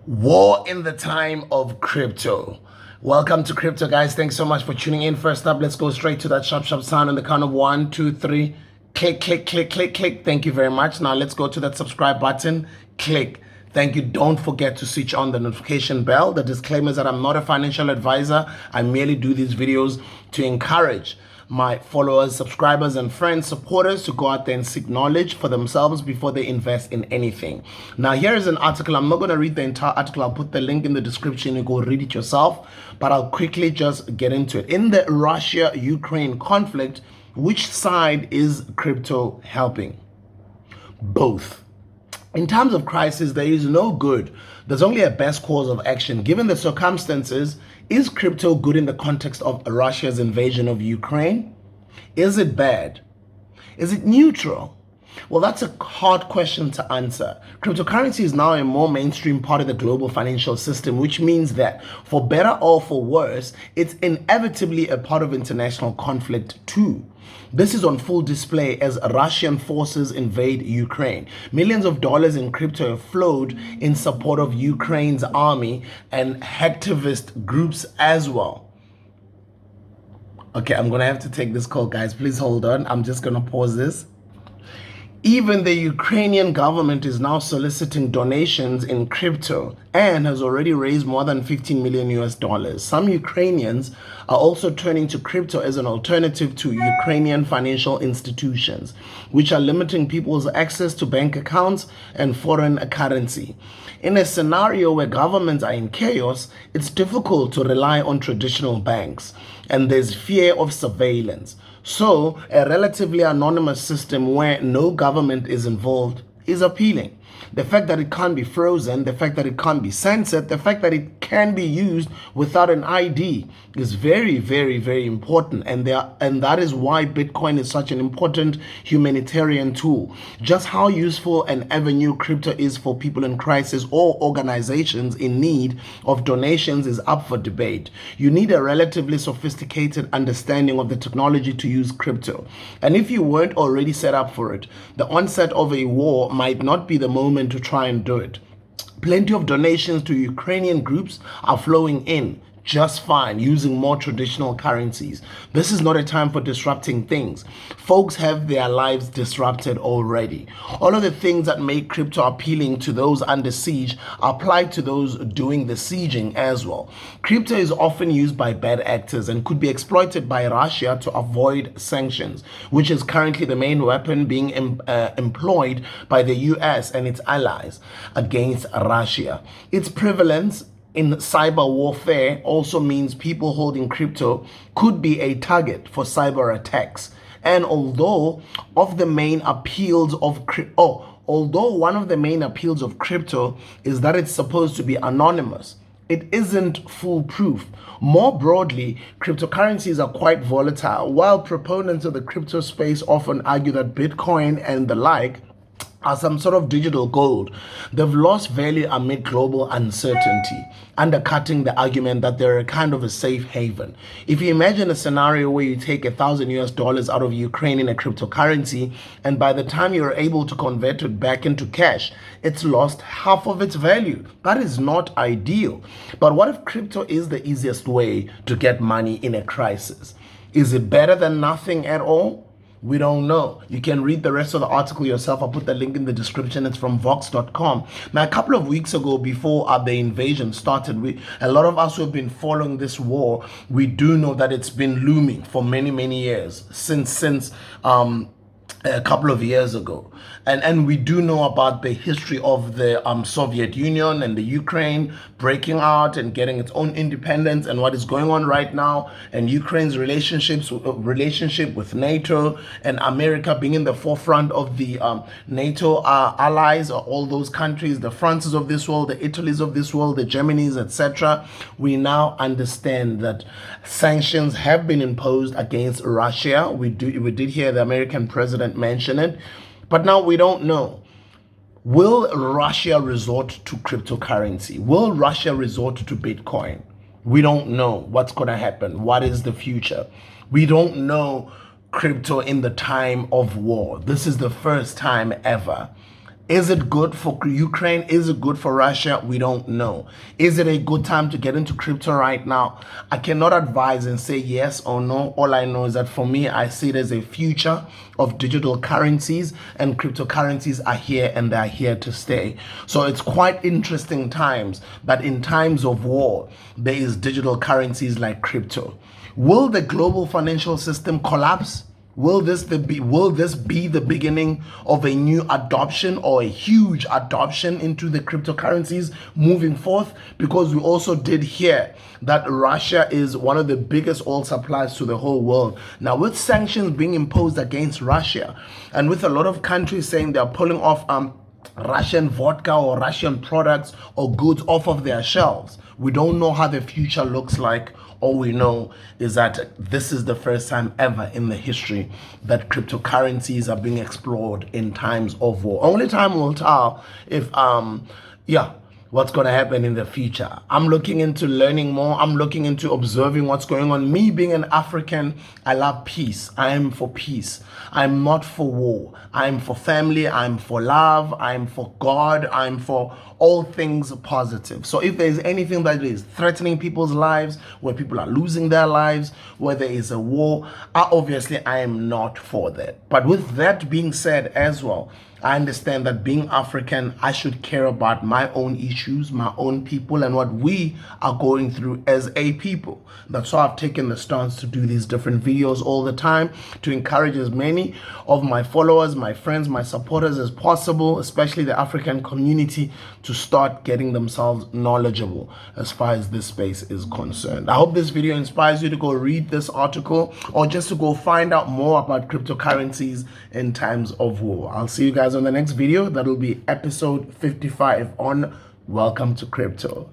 War in the time of crypto. Welcome to crypto, guys. Thanks so much for tuning in. First up, let's go straight to that sharp sound on the count of 1, 2, 3. Click, click, click, click, click. Thank you very much. Now let's go to that subscribe button. Click. Thank you. Don't forget to switch on the notification bell. The disclaimer is that I'm not a financial advisor. I merely do these videos to encourage my followers, subscribers, and friends, supporters to go out there and seek knowledge for themselves before they invest in anything. Now, here is an article. I'm not going to read the entire article. I'll put the link in the description. You go read it yourself, but I'll quickly just get into it. In the Russia-Ukraine conflict, which side is crypto helping? Both. In times of crisis, there is no good. There's only a best course of action. Given the circumstances, is crypto good in the context of Russia's invasion of Ukraine? Is it bad? Is it neutral? Well, that's a hard question to answer. Cryptocurrency is now a more mainstream part of the global financial system, which means that for better or for worse, it's inevitably a part of international conflict too. This is on full display as Russian forces invade Ukraine. Millions of dollars in crypto have flowed in support of Ukraine's army and hacktivist groups as well. Okay, I'm going to have to take this call, guys. Please hold on. I'm just going to pause this. Even the Ukrainian government is now soliciting donations in crypto and has already raised more than 15 million US dollars. Some Ukrainians are also turning to crypto as an alternative to Ukrainian financial institutions, which are limiting people's access to bank accounts and foreign currency. In a scenario where governments are in chaos, it's difficult to rely on traditional banks, and there's fear of surveillance. So, a relatively anonymous system where no government is involved is appealing. The fact that it can't be frozen, the fact that it can't be censored, the fact that it can be used without an ID is very, very, very important. And that is why Bitcoin is such an important humanitarian tool. Just how useful an avenue crypto is for people in crisis or organizations in need of donations is up for debate. You need a relatively sophisticated understanding of the technology to use crypto. And if you weren't already set up for it, the onset of a war might not be the moment to try and do it. Plenty of donations to Ukrainian groups are flowing in just fine using more traditional currencies. This is not a time for disrupting things. Folks have their lives disrupted already. All of the things that make crypto appealing to those under siege apply to those doing the sieging as well. Crypto is often used by bad actors and could be exploited by Russia to avoid sanctions, which is currently the main weapon being employed by the US and its allies against Russia. Its prevalence in cyber warfare also means people holding crypto could be a target for cyber attacks. And although one of the main appeals of crypto is that it's supposed to be anonymous, it isn't foolproof. More broadly, cryptocurrencies are quite volatile. While proponents of the crypto space often argue that Bitcoin and the like are some sort of digital gold, they've lost value amid global uncertainty, undercutting the argument that they're a kind of a safe haven. If you imagine a scenario where you take $1,000 out of Ukraine in a cryptocurrency, and by the time you're able to convert it back into cash, it's lost half of its value. That is not ideal. But what if crypto is the easiest way to get money in a crisis? Is it better than nothing at all? We don't know. You can read the rest of the article yourself. I'll put the link in the description. It's from vox.com. Now, a couple of weeks ago, before the invasion started, a lot of us who have been following this war, we do know that it's been looming for many, many years, since a couple of years ago. And we do know about the history of the Soviet Union and the Ukraine breaking out and getting its own independence and what is going on right now, and Ukraine's relationship with NATO and America being in the forefront of the NATO allies, all those countries, the Frances of this world, the Italies of this world, the Germanys, etc. We now understand that sanctions have been imposed against Russia. We did hear the American president mention it. But now we don't know. Will Russia resort to cryptocurrency? Will Russia resort to Bitcoin? We don't know what's going to happen. What is the future? We don't know crypto in the time of war. This is the first time ever. Is it good for Ukraine? Is it good for Russia? We don't know. Is it a good time to get into crypto right now? I cannot advise and say yes or no. All I know is that for me, I see it as a future of digital currencies, and cryptocurrencies are here and they're here to stay. So it's quite interesting times that in times of war, there is digital currencies like crypto. Will the global financial system collapse? Will this be the beginning of a new adoption or a huge adoption into the cryptocurrencies moving forth? Because we also did hear that Russia is one of the biggest oil suppliers to the whole world. Now, with sanctions being imposed against Russia, and with a lot of countries saying they're pulling off Russian vodka or Russian products or goods off of their shelves, we don't know how the future looks like. All we know is that this is the first time ever in the history that cryptocurrencies are being explored in times of war. Only time will tell if what's going to happen in the future. I'm looking into learning more. I'm looking into observing what's going on. Me being an African, I love peace. I am for peace. I'm not for war. I'm for family. I'm for love. I'm for God. I'm for all things positive. So if there's anything that is threatening people's lives, where people are losing their lives, where there is a war, obviously I am not for that. But with that being said as well, I understand that being African, I should care about my own issues, my own people, and what we are going through as a people. That's why I've taken the stance to do these different videos all the time, to encourage as many of my followers, my friends, my supporters as possible, especially the African community, to start getting themselves knowledgeable as far as this space is concerned. I hope this video inspires you to go read this article or just to go find out more about cryptocurrencies in times of war. I'll see you guys on the next video. That'll be episode 55 on Welcome to Crypto.